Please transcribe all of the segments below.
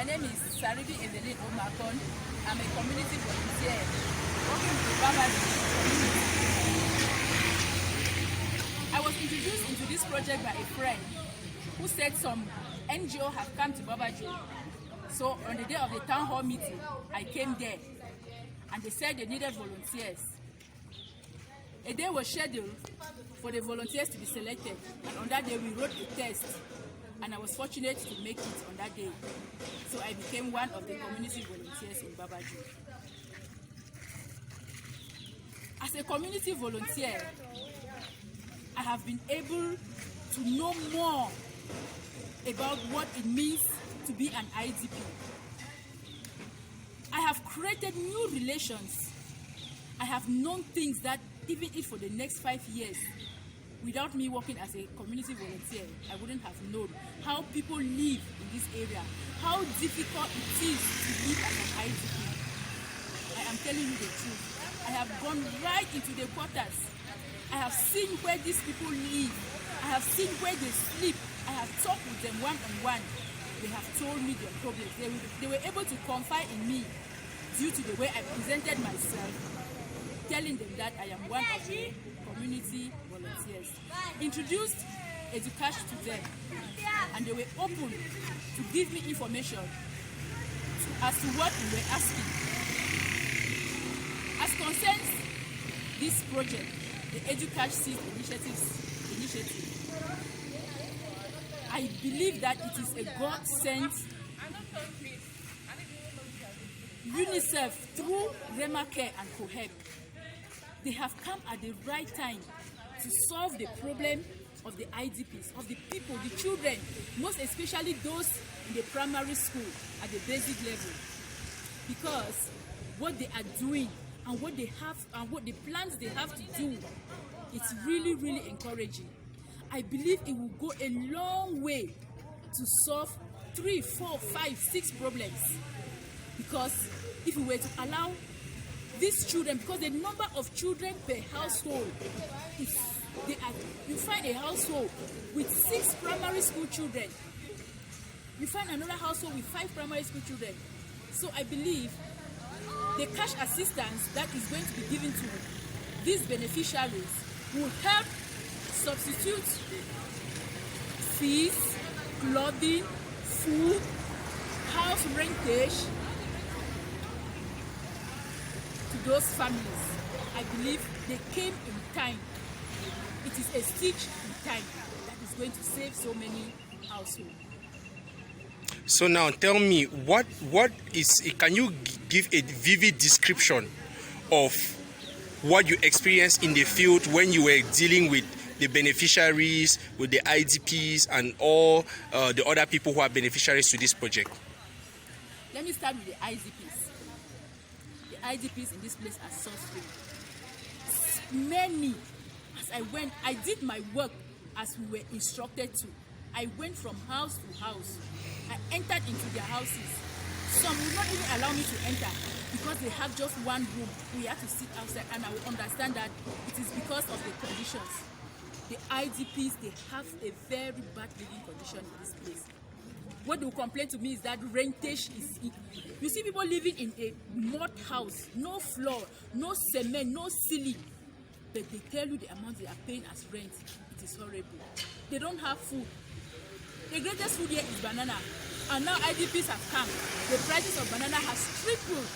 My name is Saribi Evelyn Omakon. I'm a community volunteer working with the Babaji community. I was introduced into this project by a friend who said some NGO have come to Babaji. So on the day of the town hall meeting, I came there and they said they needed volunteers. A day was scheduled for the volunteers to be selected, and on that day we wrote a test, and I was fortunate to make it on that day. So I became one of the community volunteers in Babaji. As a community volunteer, I have been able to know more about what it means to be an IDP. I have created new relations. I have known things that even if for the next 5 years, without me working as a community volunteer, I wouldn't have known how people live in this area, how difficult it is to live as an IDP. I am telling you the truth. I have gone right into the quarters. I have seen where these people live. I have seen where they sleep. I have talked with them one-on-one. They have told me their problems. They were able to confide in me due to the way I presented myself, telling them that I am one of the community volunteers. Introduced Educash to them, and they were open to give me information as to what we were asking. As concerns this project, the Educash Seed Initiative, I believe that it is a God-sent UNICEF through Rema Care and COHEB. They have come at the right time to solve the problem of the IDPs, of the people, the children, most especially those in the primary school at the basic level. Because what they are doing and what they have and what the plans they have to do, it's really, really encouraging. I believe it will go a long way to solve 3, 4, 5, 6 problems. Because if we were to allow these children, because the number of children per household is, you find a household with 6 primary school children, you find another household with 5 primary school children. So I believe the cash assistance that is going to be given to these beneficiaries will help substitute fees, clothing, food, house rentage to those families. I believe they came in time. It is a stitch in time that is going to save so many households. So now tell me, what is, can you give a vivid description of what you experienced in the field when you were dealing with the beneficiaries, with the IDPs and all the other people who are beneficiaries to this project? Let me start with the IDPs. The IDPs in this place are suffering. Many, as I went, I did my work as we were instructed to. I went from house to house. I entered into their houses. Some would not even allow me to enter because they have just one room. We have to sit outside, and I will understand that it is because of the conditions. The IDPs, they have a very bad living condition in this place. What they will complain to me is that rentage is... You see people living in a mud house, no floor, no cement, no ceiling. But they tell you the amount they are paying as rent. It is horrible. They don't have food. The greatest food here is banana. And now IDPs have come. The prices of banana has tripled.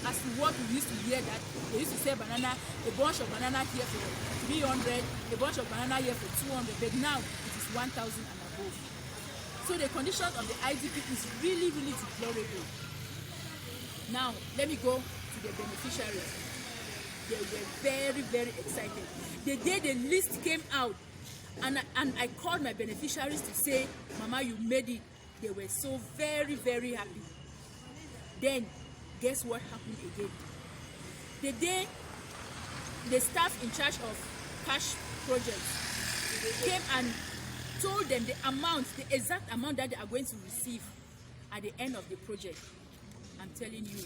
As to what we used to hear, that they used to sell banana, a bunch of banana here for 300, a bunch of banana here for 200, but now it is 1,000 and above. So the condition of the IDP is really, really deplorable. Now, let me go to the beneficiaries. They were very, very excited. The day the list came out, and I called my beneficiaries to say, Mama, you made it. They were so very, very happy. Then, guess what happened again? The day the staff in charge of cash projects came and told them the amount, the exact amount that they are going to receive at the end of the project, I'm telling you,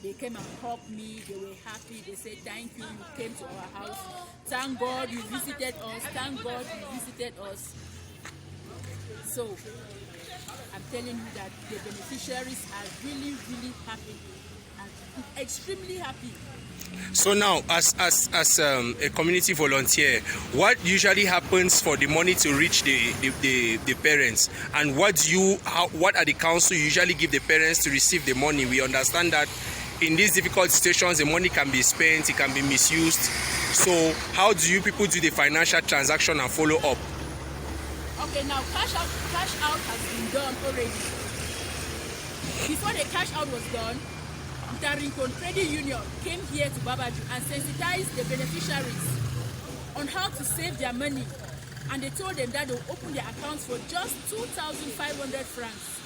they came and hugged me. They were happy. They said, thank you, you came to our house. Thank God you visited us. Thank God you visited us. So, I I'm telling you that the beneficiaries are really, really happy and extremely happy. So now, as a community volunteer, what usually happens for the money to reach the parents, and what are the council usually give the parents to receive the money? We understand that in these difficult situations, the money can be spent, it can be misused. So how do you people do the financial transaction and follow up? Okay, now cash out has been done already. Before the cash out was done, the Rincon Credit Union came here to Babaju and sensitized the beneficiaries on how to save their money, and they told them that they will open their accounts for just 2,500 francs.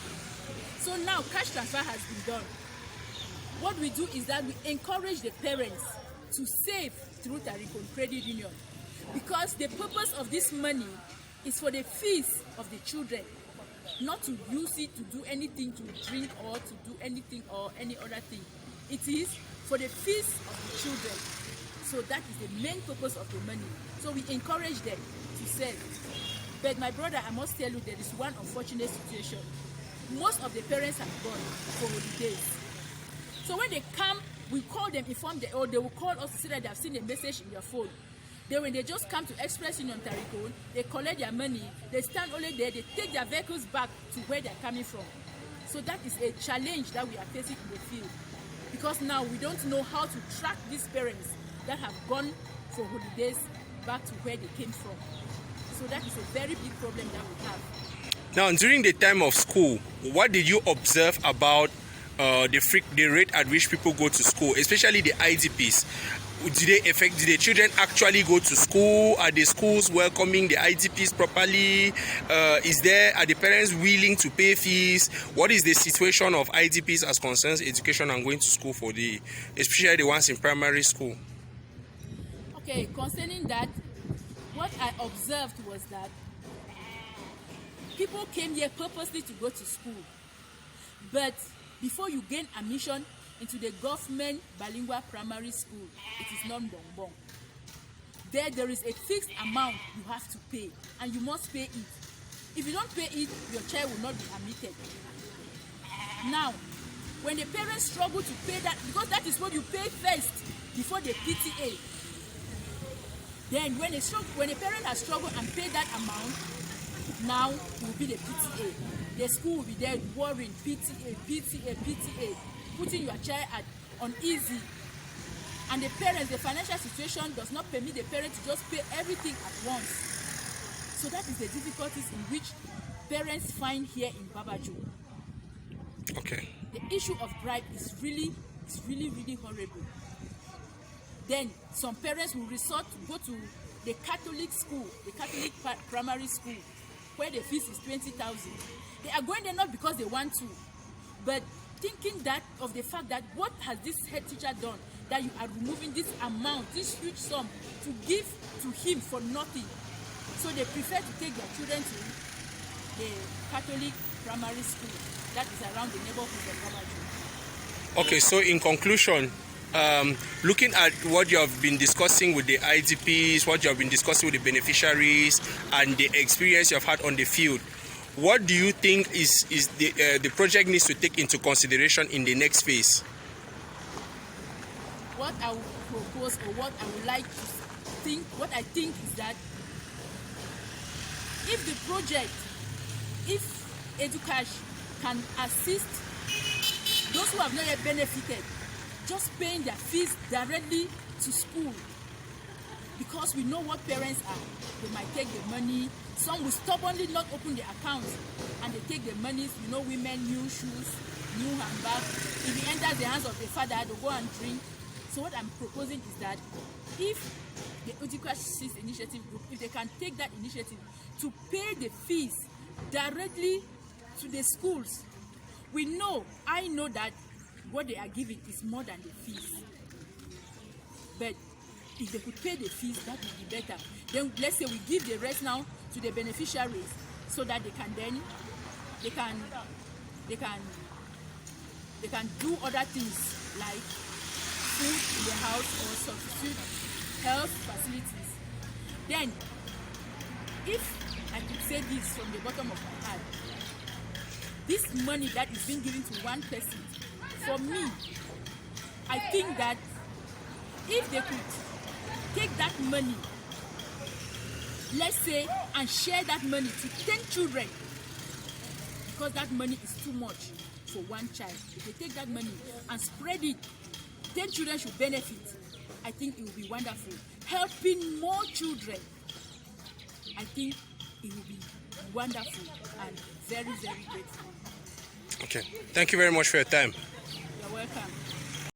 So now cash transfer has been done. What we do is that we encourage the parents to save through the Rincon Credit Union, because the purpose of this money is for the fees of the children, not to use it to do anything, to drink or to do anything or any other thing. It is for the fees of the children. So that is the main purpose of the money. So we encourage them to save. But my brother, I must tell you, there is one unfortunate situation. Most of the parents have gone for holidays. So when they come, we call them, inform them, or they will call us to say that they have seen a message in their phone. Then when they just come to Express Union Tarikon, they collect their money, they stand only there, they take their vehicles back to where they're coming from. So that is a challenge that we are facing in the field. Because now we don't know how to track these parents that have gone for holidays back to where they came from. So that is a very big problem that we have. Now, during the time of school, what did you observe about the rate at which people go to school, especially the IDPs? Did the children actually go to school? Are the schools welcoming the IDPs properly? Are the parents willing to pay fees? What is the situation of IDPs as concerns education and going to school for especially the ones in primary school? Okay, concerning that, what I observed was that people came here purposely to go to school. But before you gain admission into the government bilingual primary school, it is not bonbon. There is a fixed amount you have to pay, and you must pay it. If you don't pay it, your child will not be admitted. Now, when the parents struggle to pay that, because that is what you pay first before the PTA. Then when a parent has struggled and paid that amount, now it will be the PTA. The school will be there worrying, PTA, putting your child on easy. And the parents, the financial situation does not permit the parents to just pay everything at once. So that is the difficulties in which parents find here in Babaju. Okay. The issue of bribe is really horrible. Then some parents will resort to go to the Catholic school, the Catholic primary school, where the fees is 20,000. They are going there not because they want to, but thinking that of the fact that what has this head teacher done, that you are removing this amount, this huge sum, to give to him for nothing. So they prefer to take their children to the Catholic primary school that is around the neighborhood of Babaju. Okay, so in conclusion, looking at what you have been discussing with the IDPs, what you have been discussing with the beneficiaries, and the experience you have had on the field, what do you think is the project needs to take into consideration in the next phase? What I would propose, or what I would like to think, what I think is that if the project, if Educash can assist those who have not yet benefited, just paying their fees directly to school, because we know what parents are. They might take the money. Some will stubbornly not open their accounts, and they take the money. You know, women, new shoes, new handbag. If it enters the hands of the father, they'll go and drink. So what I'm proposing is that if the Educash Assist Initiative Group, if they can take that initiative to pay the fees directly to the schools, I know that what they are giving is more than the fees. But if they could pay the fees, that would be better. Then let's say we give the rest now to the beneficiaries, so that they can do other things like food in the house or substitute health facilities. Then, if I could say this from the bottom of my heart, this money that is being given to one person, for me, I think that if they could take that money, let's say, and share that money to 10 children, because that money is too much for one child. If they take that money and spread it, 10 children should benefit. I think it will be wonderful. Helping more children, I think it will be wonderful and very, very grateful. Okay. Thank you very much for your time. You're welcome.